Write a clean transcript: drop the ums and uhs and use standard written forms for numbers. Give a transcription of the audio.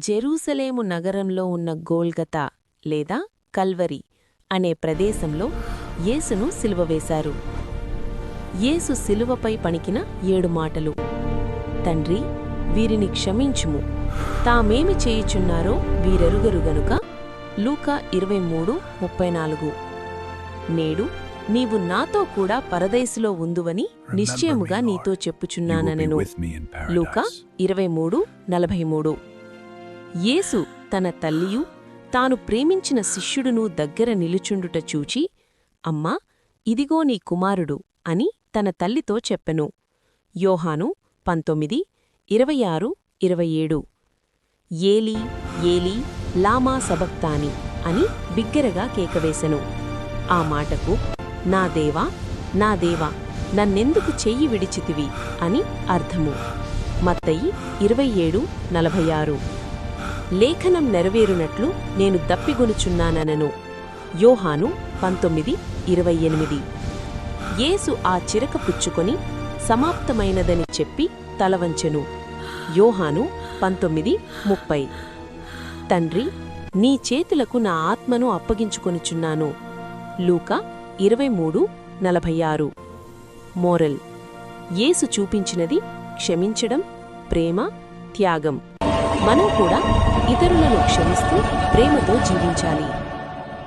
Jerusalem నగరంలో ఉన్న గోల్గతా లేదా కల్వరి అనే ప్రదేశంలో యేసును సిలువవేశారు. యేసు సిలువపై పణికిన 7 మాటలు. తండ్రి, వీరిని క్షమించుము, తామేమి చేయుచున్నారో వీరెరుగరు గనుక. లూకా 23:34. నేడు నీవు నాతో కూడా పరదైసులో ఉందువని నిశ్చయముగా నీతో చెప్పుచున్నానెను. లూకా 23:43. యేసు తన తల్లియు తాను ప్రేమించిన శిష్యుడును దగ్గర నిలుచుండుట చూచి, అమ్మా, ఇదిగో నీ కుమారుడు అని తన తల్లితో చెప్పెను. యోహాను 19:26-27. ఏలీ ఏలీ లామా సబక్తాని అని బిగ్గరగా కేకవేశెను. ఆ మాటకు, నా దేవా, నా దేవా, నన్నెందుకు చెయ్యి విడిచితివి అని అర్థము. మత్తయి 27:46. లేఖనం నెరవేరునట్లు నేను దప్పిగొనుచున్నాననెను. యోహాను 19:28. యేసు ఆ చిరక పుచ్చుకొని సమాప్తమైనదని చెప్పి తలవంచెను. యోహాను 19:30. తండ్రి, నీ చేతులకు నా ఆత్మను అప్పగించుకొనుచున్నాను. లూకా 23:46. మోరల్: యేసు చూపించినది క్షమించడం, ప్రేమ, త్యాగం. మనం కూడా ఇతరులను క్షమిస్తూ ప్రేమతో జీవించాలి.